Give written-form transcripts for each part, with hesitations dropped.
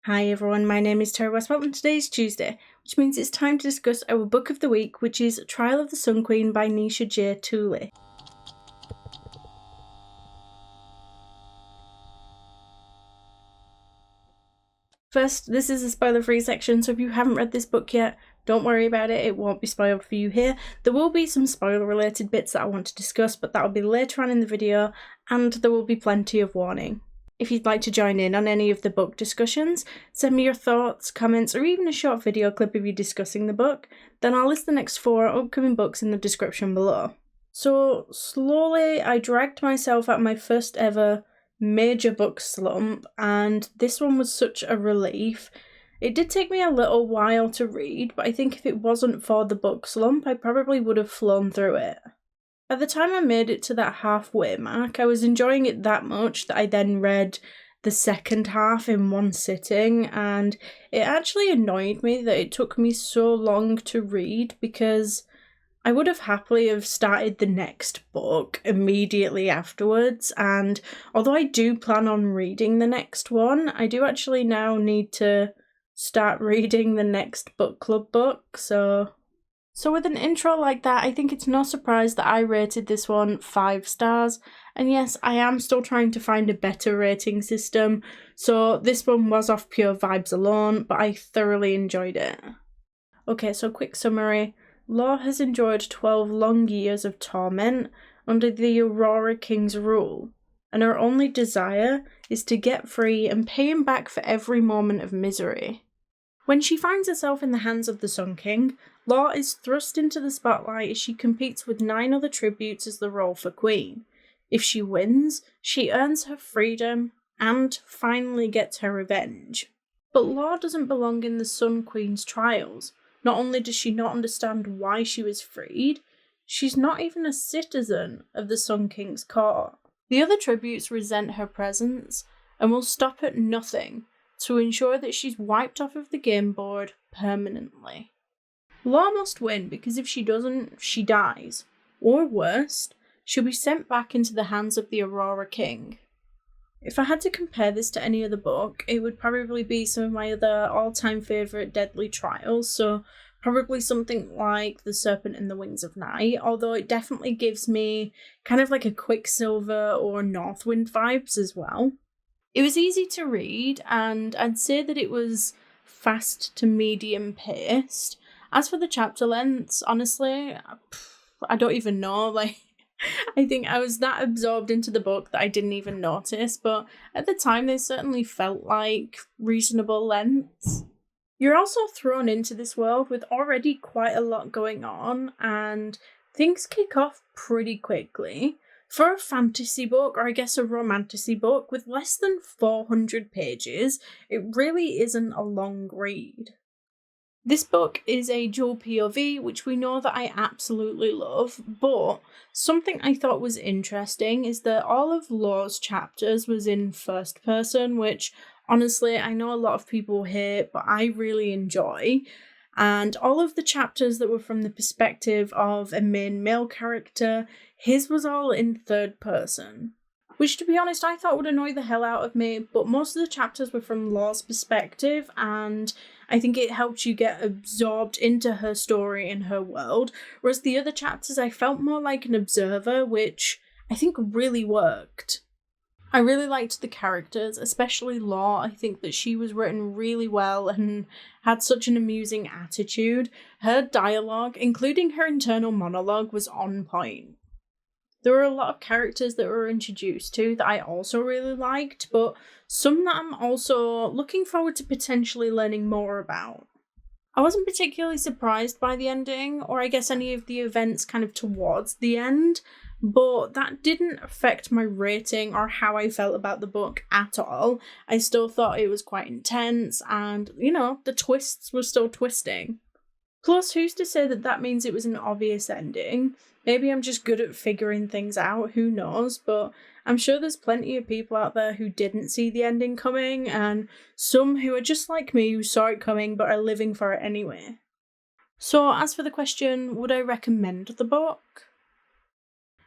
Hi everyone, my name is Terry Westwell and today is Tuesday, which means it's time to discuss our book of the week, which is Trial of the Sun Queen by Nisha J Tuli. First, this is a spoiler-free section, so if you haven't read this book yet, don't worry about it won't be spoiled for you here. There will be some spoiler-related bits that I want to discuss, but that will be later on in the video, and there will be plenty of warning. If you'd like to join in on any of the book discussions, send me your thoughts, comments, or even a short video clip of you discussing the book, then I'll list the next 4 upcoming books in the description below. So, slowly I dragged myself out of my first ever major book slump, and this one was such a relief. It did take me a little while to read, but I think if it wasn't for the book slump, I probably would have flown through it. By the time I made it to that halfway mark, I was enjoying it that much that I then read the second half in one sitting, and it actually annoyed me that it took me so long to read because I would have happily have started the next book immediately afterwards, and although I do plan on reading the next one, I do actually now need to start reading the next book club book, so with an intro like that, I think it's no surprise that I rated this one 5 stars. And yes, I am still trying to find a better rating system, so this one was off pure vibes alone, but I thoroughly enjoyed it. Okay, so quick summary. Law has endured 12 long years of torment under the Aurora King's rule, and her only desire is to get free and pay him back for every moment of misery. When she finds herself in the hands of the Sun King, Law is thrust into the spotlight as she competes with 9 other tributes as the role for Queen. If she wins, she earns her freedom and finally gets her revenge. But Law doesn't belong in the Sun Queen's trials. Not only does she not understand why she was freed, she's not even a citizen of the Sun King's court. The other tributes resent her presence and will stop at nothing to ensure that she's wiped off of the game board permanently. Law must win because if she doesn't, she dies. Or worse, she'll be sent back into the hands of the Aurora King. If I had to compare this to any other book, it would probably be some of my other all-time favourite Deadly Trials, so probably something like The Serpent and the Wings of Night, although it definitely gives me kind of like a Quicksilver or Northwind vibes as well. It was easy to read, and I'd say that it was fast to medium paced. As for the chapter lengths, honestly, I don't even know. I think I was that absorbed into the book that I didn't even notice, but at the time they certainly felt like reasonable lengths. You're also thrown into this world with already quite a lot going on, and things kick off pretty quickly. For a fantasy book, or I guess a romantasy book, with less than 400 pages, it really isn't a long read. This book is a dual POV, which we know that I absolutely love, but something I thought was interesting is that all of Law's chapters was in first person, which honestly I know a lot of people hate, but I really enjoy. And all of the chapters that were from the perspective of a main male character, his was all in third person. Which, to be honest, I thought would annoy the hell out of me, but most of the chapters were from Law's perspective, and I think it helped you get absorbed into her story and her world, whereas the other chapters I felt more like an observer, which I think really worked. I really liked the characters, especially Law. I think that she was written really well and had such an amusing attitude. Her dialogue, including her internal monologue, was on point. There were a lot of characters that were introduced to that I also really liked, but some that I'm also looking forward to potentially learning more about. I wasn't particularly surprised by the ending, or I guess any of the events kind of towards the end, but that didn't affect my rating or how I felt about the book at all. I still thought it was quite intense, and, the twists were still twisting. Plus, who's to say that that means it was an obvious ending? Maybe I'm just good at figuring things out, who knows, but I'm sure there's plenty of people out there who didn't see the ending coming, and some who are just like me who saw it coming but are living for it anyway. So, as for the question, would I recommend the book?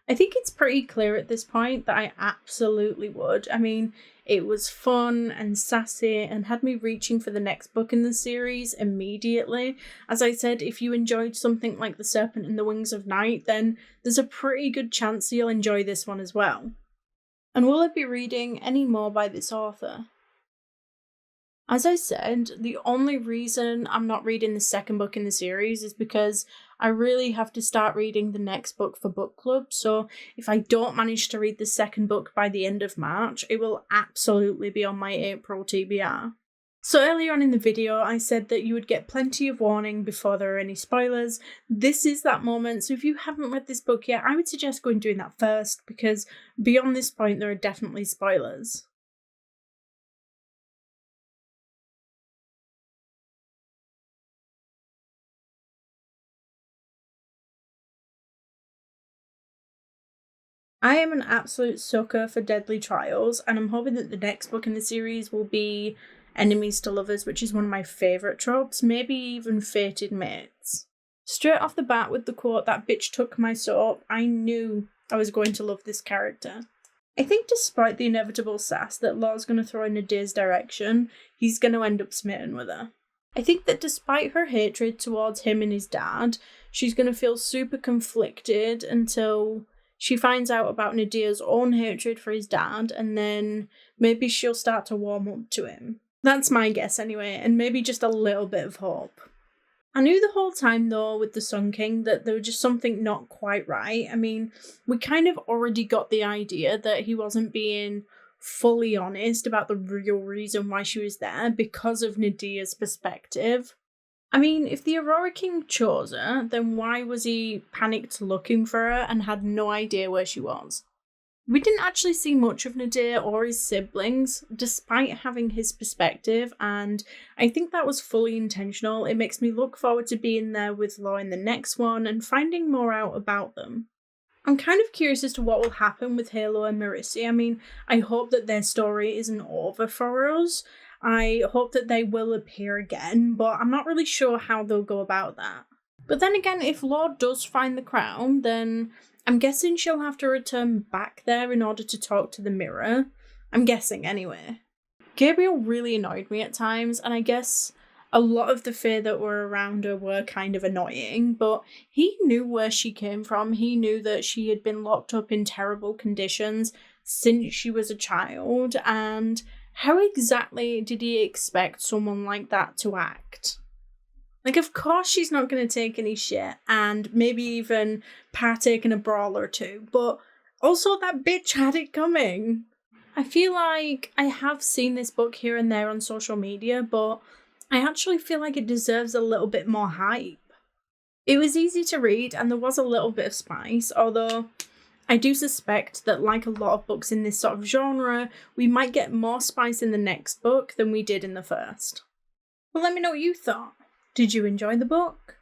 I think it's pretty clear at this point that I absolutely would. I mean, it was fun and sassy and had me reaching for the next book in the series immediately. As I said, if you enjoyed something like The Serpent and the Wings of Night, then there's a pretty good chance you'll enjoy this one as well. And will I be reading any more by this author? As I said, the only reason I'm not reading the second book in the series is because I really have to start reading the next book for book club, so if I don't manage to read the second book by the end of March, it will absolutely be on my April TBR. So earlier on in the video, I said that you would get plenty of warning before there are any spoilers. This is that moment, so if you haven't read this book yet, I would suggest going doing that first, because beyond this point there are definitely spoilers. I am an absolute sucker for Deadly Trials, and I'm hoping that the next book in the series will be Enemies to Lovers, which is one of my favourite tropes, maybe even Fated Mates. Straight off the bat with the quote, "That bitch took my soap," I knew I was going to love this character. I think despite the inevitable sass that Law's going to throw in Ade's direction, he's going to end up smitten with her. I think that despite her hatred towards him and his dad, she's going to feel super conflicted until she finds out about Nadia's own hatred for his dad, and then maybe she'll start to warm up to him. That's my guess anyway, and maybe just a little bit of hope. I knew the whole time though with the Sun King that there was just something not quite right. I mean, we kind of already got the idea that he wasn't being fully honest about the real reason why she was there because of Nadia's perspective. I mean, if the Aurora King chose her, then why was he panicked looking for her and had no idea where she was? We didn't actually see much of Nadir or his siblings, despite having his perspective, and I think that was fully intentional. It makes me look forward to being there with Law in the next one and finding more out about them. I'm kind of curious as to what will happen with Halo and Marisi. I mean, I hope that their story isn't over for us. I hope that they will appear again, but I'm not really sure how they'll go about that. But then again, if Law does find the crown, then I'm guessing she'll have to return back there in order to talk to the mirror. I'm guessing anyway. Gabriel really annoyed me at times, and I guess a lot of the fear that were around her were kind of annoying, but he knew where she came from. He knew that she had been locked up in terrible conditions since she was a child, and how exactly did he expect someone like that to act? Like, of course she's not going to take any shit and maybe even partake in a brawl or two, but also that bitch had it coming. I feel like I have seen this book here and there on social media, but I actually feel like it deserves a little bit more hype. It was easy to read and there was a little bit of spice, although I do suspect that, like a lot of books in this sort of genre, we might get more spice in the next book than we did in the first. Well, let me know what you thought. Did you enjoy the book?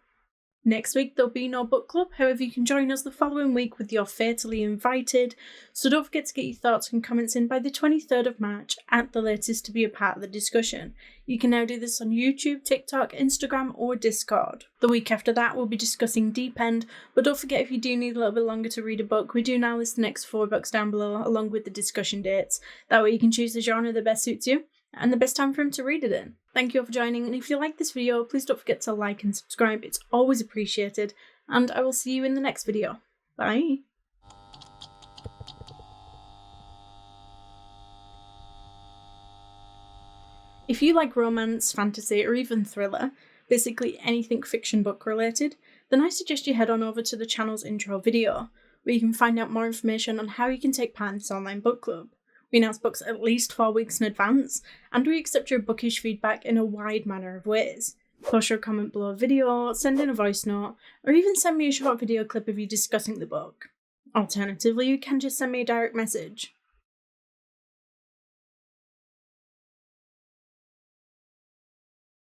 Next week there'll be no book club, however you can join us the following week with your Fatally Invited, so don't forget to get your thoughts and comments in by the 23rd of March at the latest to be a part of the discussion. You can now do this on YouTube, TikTok, Instagram or Discord. The week after that we'll be discussing Deep End, but don't forget if you do need a little bit longer to read a book, we do now list the next 4 books down below along with the discussion dates. That way you can choose the genre that best suits you and the best time for him to read it in. Thank you all for joining, and if you like this video, please don't forget to like and subscribe, it's always appreciated, and I will see you in the next video. Bye! If you like romance, fantasy, or even thriller, basically anything fiction book related, then I suggest you head on over to the channel's intro video, where you can find out more information on how you can take part in this online book club. We announce books at least 4 weeks in advance, and we accept your bookish feedback in a wide manner of ways. Post your comment below a video, send in a voice note, or even send me a short video clip of you discussing the book. Alternatively, you can just send me a direct message.